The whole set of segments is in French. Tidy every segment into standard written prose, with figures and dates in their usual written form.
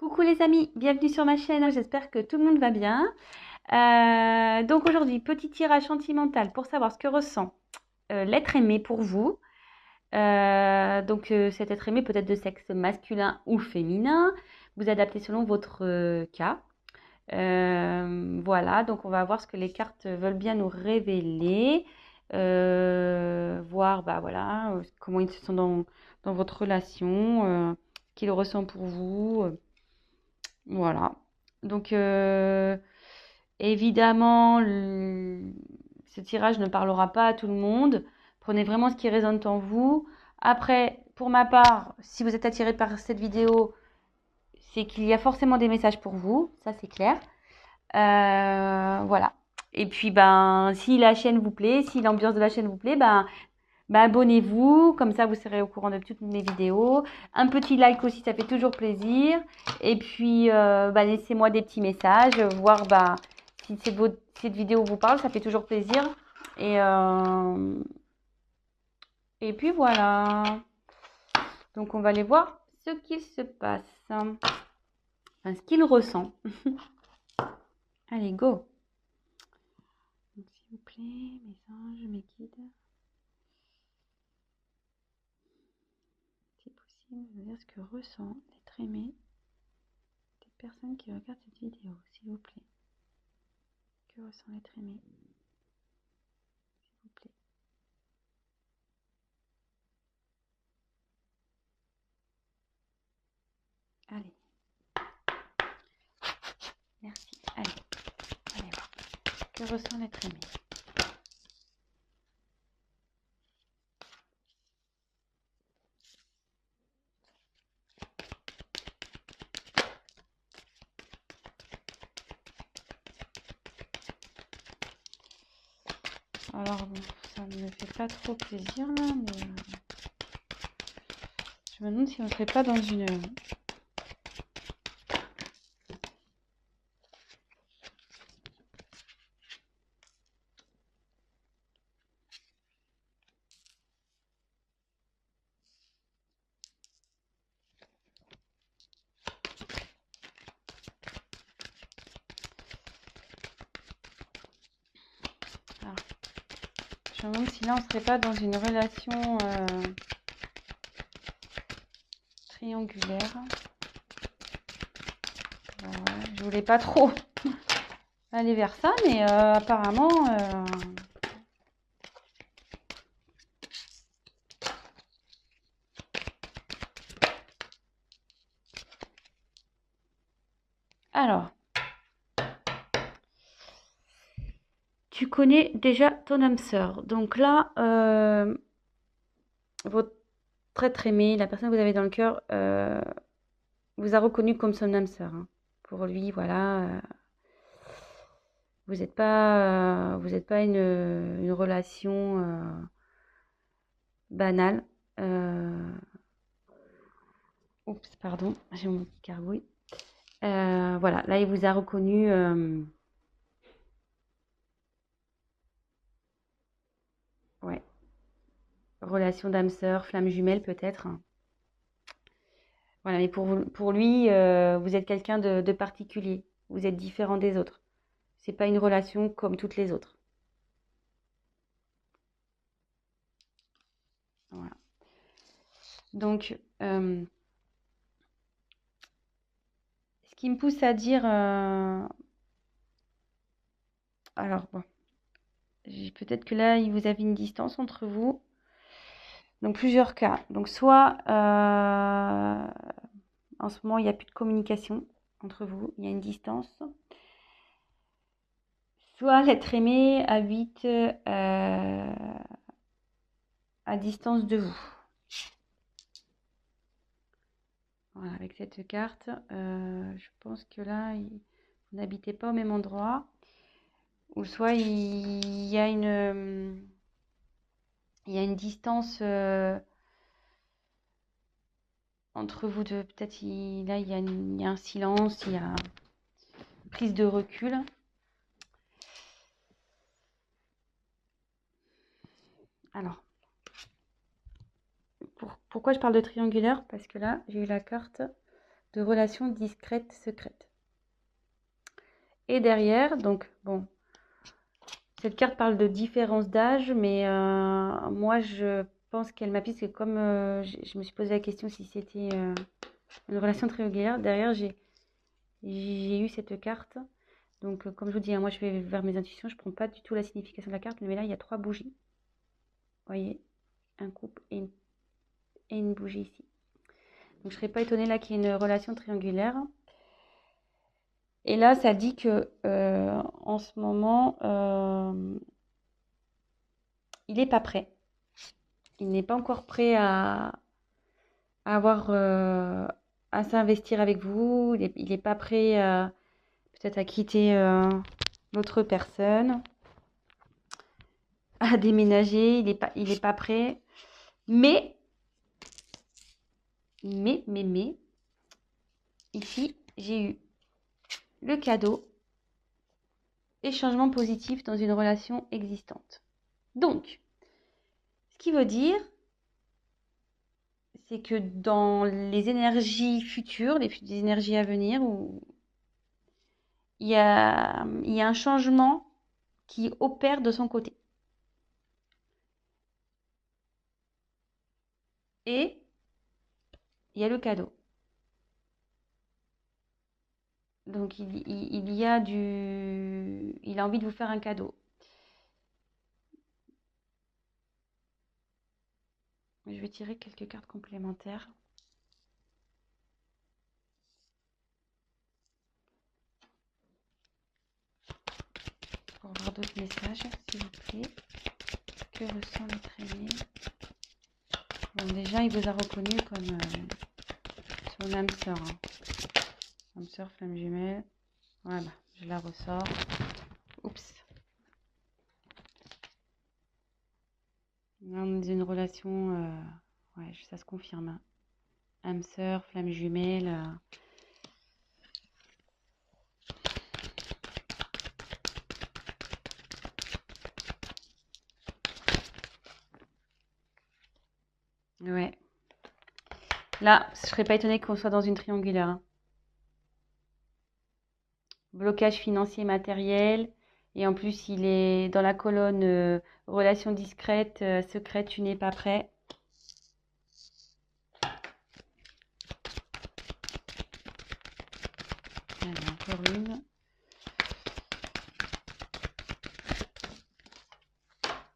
Coucou les amis, bienvenue sur ma chaîne, j'espère que tout le monde va bien. Donc aujourd'hui, petit tirage sentimental pour savoir ce que ressent l'être aimé pour vous. Cet être aimé peut être de sexe masculin ou féminin, vous adaptez selon votre cas. Voilà, donc on va voir ce que les cartes veulent bien nous révéler, voir bah, voilà, comment ils se sont dans votre relation, qu'ils ressentent pour vous. Voilà. Donc, évidemment, ce tirage ne parlera pas à tout le monde. Prenez vraiment ce qui résonne en vous. Après, pour ma part, si vous êtes attiré par cette vidéo, c'est qu'il y a forcément des messages pour vous. Ça, c'est clair. Voilà. Et puis, ben, si la chaîne vous plaît, si l'ambiance de la chaîne vous plaît, ben, abonnez-vous, comme ça vous serez au courant de toutes mes vidéos. Un petit like aussi, ça fait toujours plaisir. Et puis, laissez-moi des petits messages, voir si cette vidéo vous parle, ça fait toujours plaisir. Et, euh, et puis voilà. Donc, on va aller voir ce qu'il se passe. Enfin, ce qu'il ressent. Allez, go. Donc, s'il vous plaît, mes anges, mes guides. Si possible, je veux dire ce que ressent l'être aimé des personnes qui regardent cette vidéo, s'il vous plaît. Que ressent l'être aimé, s'il vous plaît. Allez. Merci. Allez voir. Que ressent l'être aimé? Alors bon, ça ne me fait pas trop plaisir là, mais je me demande si on ne serait pas dans une... Alors, je me demande si là on ne serait pas dans une relation triangulaire. Je voulais pas trop aller vers ça, mais apparemment... Alors, tu connais déjà ton âme sœur. Donc là, votre être aimé, la personne que vous avez dans le cœur, vous a reconnu comme son âme sœur. Hein. Pour lui, voilà, vous êtes pas une relation banale. Oups, pardon, j'ai mon petit gargouille. Voilà, là, il vous a reconnu. Ouais, relation d'âme sœur, flamme jumelle peut-être. Voilà, mais pour lui, vous êtes quelqu'un de particulier. Vous êtes différent des autres. C'est pas une relation comme toutes les autres. Voilà. Donc, ce qui me pousse à dire, alors bon, peut-être que là, vous avez une distance entre vous. Donc, plusieurs cas. Donc, soit en ce moment, il n'y a plus de communication entre vous, il y a une distance. Soit l'être aimé habite à distance de vous. Voilà, avec cette carte, je pense que là, vous n'habitez pas au même endroit. Ou soit il y a une distance entre vous deux. Peut-être là, il y a un silence, il y a une prise de recul. Alors, pourquoi je parle de triangulaire? Parce que là, j'ai eu la carte de relations discrètes, secrètes. Et derrière, donc, bon, cette carte parle de différence d'âge, mais moi, je pense qu'elle m'appuie, parce que comme je me suis posé la question si c'était une relation triangulaire, derrière, j'ai eu cette carte. Donc, comme je vous dis, hein, moi, je vais vers mes intuitions, je ne prends pas du tout la signification de la carte, mais là, il y a 3 bougies. Vous voyez, un couple et une bougie ici. Donc, je ne serais pas étonnée là qu'il y ait une relation triangulaire. Et là, ça dit que en ce moment, il n'est pas prêt. Il n'est pas encore prêt à avoir à s'investir avec vous. Il n'est pas prêt peut-être à quitter l'autre personne, à déménager. Il est pas prêt. Mais, ici, j'ai eu le cadeau et changement positif dans une relation existante. Donc, ce qui veut dire, c'est que dans les énergies futures, les énergies à venir, où il y a un changement qui opère de son côté. Et il y a le cadeau. Donc, il a envie de vous faire un cadeau. Je vais tirer quelques cartes complémentaires. Pour voir d'autres messages, s'il vous plaît. Que ressent l'être aimé? Bon, déjà, il vous a reconnu comme son âme sœur. Hein. Âme sœur, flamme jumelle. Voilà, je la ressors. Oups. On est dans une relation, ouais, ça se confirme. Hein. Âme sœur, flamme jumelle. Ouais. Là, je serais pas étonnée qu'on soit dans une triangulaire. Hein. Blocage financier matériel. Et en plus, il est dans la colonne relation discrète, secrète, tu n'es pas prêt. Allez, encore une.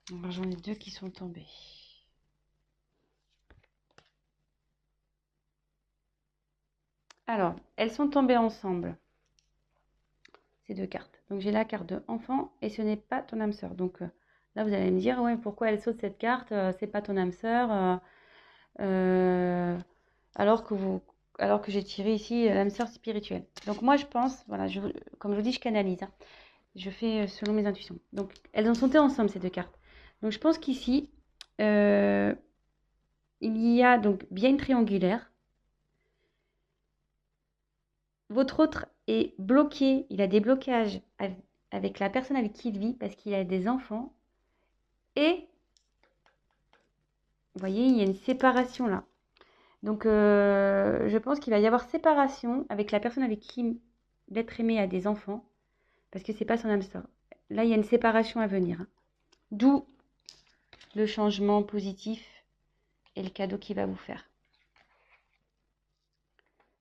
Alors, j'en ai 2 qui sont tombés. Alors, elles sont tombées ensemble. Ces 2 cartes. Donc, j'ai la carte de enfant et ce n'est pas ton âme sœur. Donc, là, vous allez me dire, ouais, pourquoi elle saute cette carte? C'est pas ton âme sœur. Alors que j'ai tiré ici l'âme sœur spirituelle. Donc, moi, je pense, voilà, comme je vous dis, je canalise. Hein. Je fais selon mes intuitions. Donc, elles ont sauté ensemble, ces 2 cartes. Donc, je pense qu'ici, il y a donc bien une triangulaire. Votre autre est bloqué, il a des blocages avec la personne avec qui il vit parce qu'il a des enfants. Et, vous voyez, il y a une séparation là. Donc, je pense qu'il va y avoir séparation avec la personne avec qui l'être aimé a des enfants parce que c'est pas son âme sœur. Là, il y a une séparation à venir. Hein. D'où le changement positif et le cadeau qu'il va vous faire.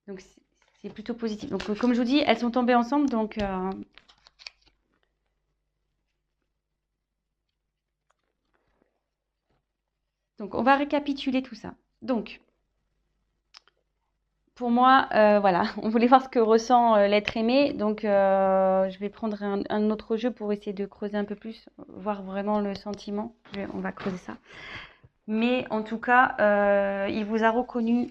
Donc, c'est plutôt positif. Donc, comme je vous dis, elles sont tombées ensemble. Donc, on va récapituler tout ça. Donc, pour moi, voilà, on voulait voir ce que ressent l'être aimé. Donc, je vais prendre un autre jeu pour essayer de creuser un peu plus, voir vraiment le sentiment. On va creuser ça. Mais en tout cas, il vous a reconnu,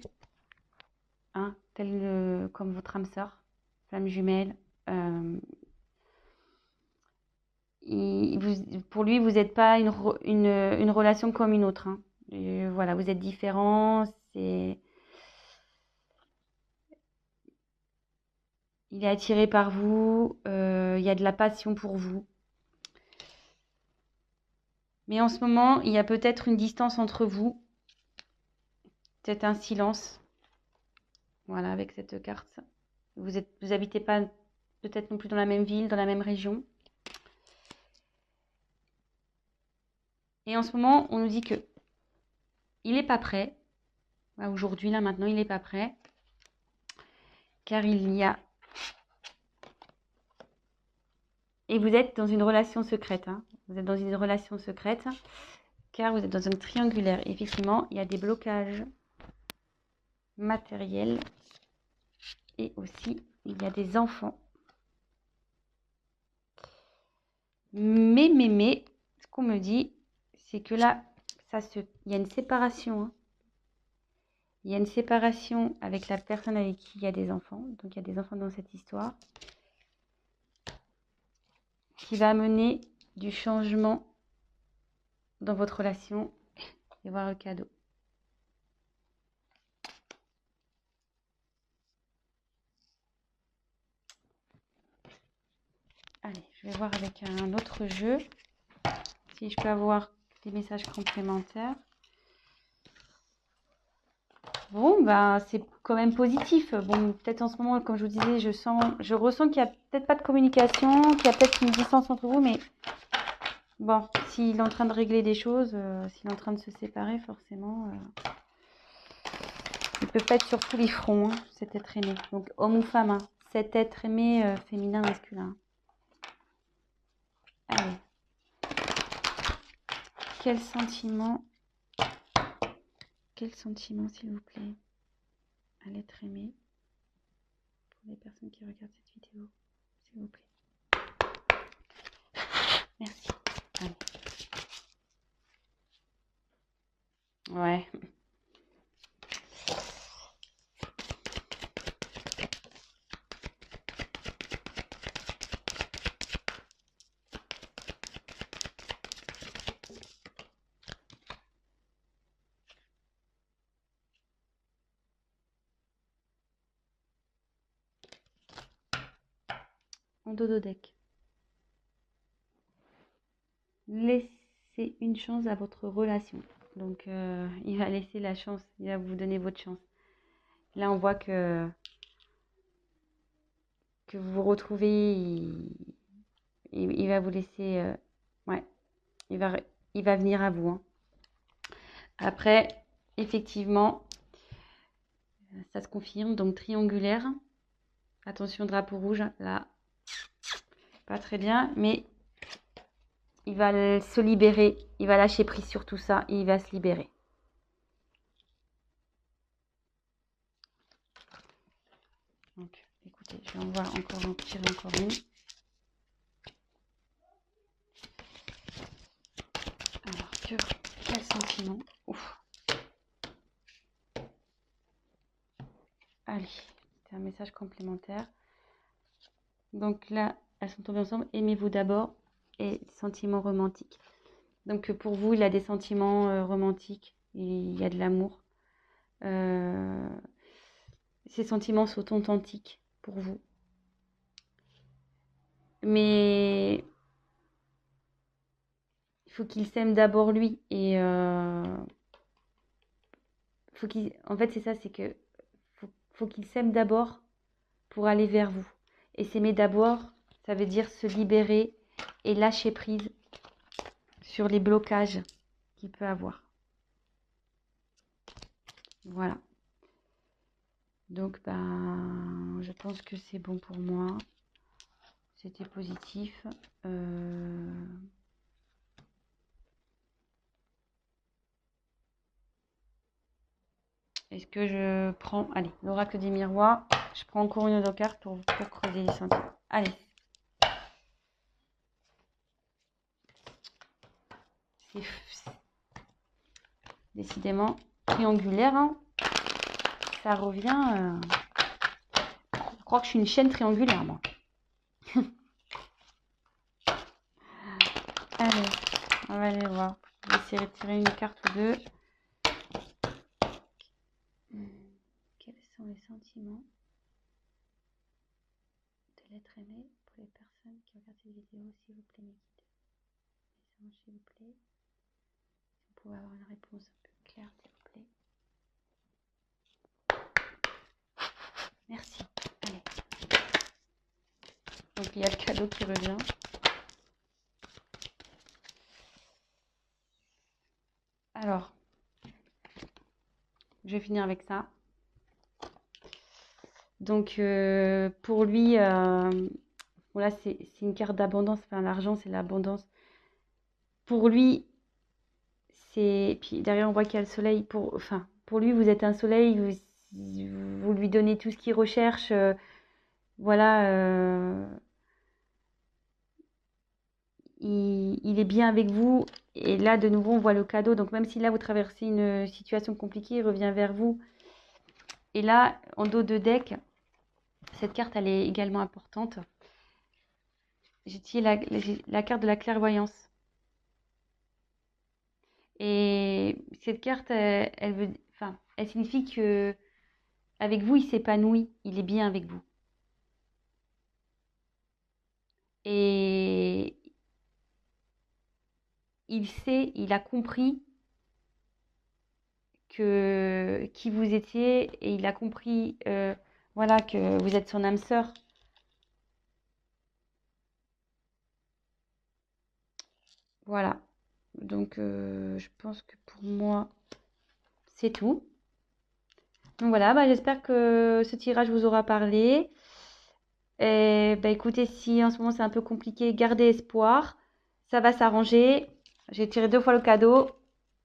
hein, tel comme votre âme sœur, flamme jumelle. Pour lui, vous n'êtes pas une relation comme une autre. Hein. Et voilà, vous êtes différents. Il est attiré par vous. Il y a de la passion pour vous. Mais en ce moment, il y a peut-être une distance entre vous. Peut-être un silence. Voilà, avec cette carte. Vous habitez pas peut-être non plus dans la même ville, dans la même région. Et en ce moment, on nous dit que il n'est pas prêt. Aujourd'hui, là, maintenant, il n'est pas prêt. Car il y a... Et vous êtes dans une relation secrète. Hein. Vous êtes dans une relation secrète. Car vous êtes dans un triangulaire. Effectivement, il y a des blocages matériels. Et aussi, il y a des enfants. Mais, ce qu'on me dit, c'est que là, il y a une séparation. Hein. Il y a une séparation avec la personne avec qui il y a des enfants. Donc, il y a des enfants dans cette histoire. Qui va amener du changement dans votre relation et voir le cadeau. Allez, je vais voir avec un autre jeu si je peux avoir des messages complémentaires. Bon, bah, c'est quand même positif. Bon, peut-être en ce moment, comme je vous disais, je ressens qu'il n'y a peut-être pas de communication, qu'il y a peut-être une distance entre vous, mais bon, s'il est en train de régler des choses, s'il est en train de se séparer, forcément, il peut pas être sur tous les fronts, hein, cet être aimé. Donc, homme ou femme, hein, cet être aimé féminin, masculin. Allez. Quel sentiment, s'il vous plaît, à l'être aimé pour les personnes qui regardent cette vidéo, s'il vous plaît. Merci. Allez. Ouais. En dodo deck. Laissez une chance à votre relation. Donc, il va laisser la chance, il va vous donner votre chance. Là, on voit que vous vous retrouvez, il va vous laisser... ouais, il va venir à vous. Hein. Après, effectivement, ça se confirme. Donc, triangulaire. Attention, drapeau rouge, là. Pas très bien, mais il va se libérer. Il va lâcher prise sur tout ça et il va se libérer. Donc, écoutez, je vais en voir encore en tirer encore une. Alors, quel sentiment. Ouf. Allez, c'est un message complémentaire. Donc là, elles sont tombées ensemble. Aimez-vous d'abord et sentiments romantiques. Donc pour vous, il y a des sentiments romantiques. Il y a de l'amour. Ces sentiments sont authentiques pour vous. Mais il faut qu'il s'aime d'abord lui. Et faut qu'il... En fait, c'est ça, c'est que faut qu'il s'aime d'abord pour aller vers vous. Et s'aimer d'abord, ça veut dire se libérer et lâcher prise sur les blocages qu'il peut avoir. Voilà. Donc, ben, je pense que c'est bon pour moi. C'était positif. Est-ce que je prends... Allez, l'oracle des miroirs. Je prends encore une autre carte pour creuser les sentiments. Allez. C'est décidément triangulaire. Hein. Ça revient... Je crois que je suis une chaîne triangulaire, moi. Allez, on va aller voir. Je vais essayer de tirer une carte ou deux. Quels sont les sentiments de l'être aimé pour les personnes qui regardent cette vidéo, s'il vous plaît, mes guides. S'il vous plaît. Si vous pouvez avoir une réponse un peu claire, s'il vous plaît. Donc il y a le cadeau qui revient. Alors, je vais finir avec ça. Donc pour lui, voilà, c'est une carte d'abondance. Enfin, l'argent, c'est l'abondance. Pour lui, c'est. Puis derrière, on voit qu'il y a le soleil. Enfin, pour lui, vous êtes un soleil. Vous lui donnez tout ce qu'il recherche. Voilà. Il est bien avec vous. Et là, de nouveau, on voit le cadeau. Donc, même si là, vous traversez une situation compliquée, il revient vers vous. Et là, en dos de deck, cette carte, elle est également importante. J'ai tiré la carte de la clairvoyance. Et cette carte, elle signifie que avec vous, il s'épanouit, il est bien avec vous. Et il sait, il a compris qui vous étiez et il a compris, voilà, que vous êtes son âme sœur. Voilà. Donc, je pense que pour moi, c'est tout. Donc voilà, bah, j'espère que ce tirage vous aura parlé. Et bah, écoutez, si en ce moment c'est un peu compliqué, gardez espoir. Ça va s'arranger. J'ai tiré 2 fois le cadeau.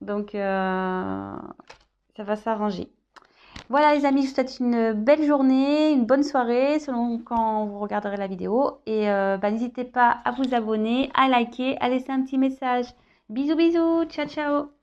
Donc, ça va s'arranger. Voilà les amis, je vous souhaite une belle journée, une bonne soirée selon quand vous regarderez la vidéo. Et bah, n'hésitez pas à vous abonner, à liker, à laisser un petit message. Bisous bisous, ciao ciao.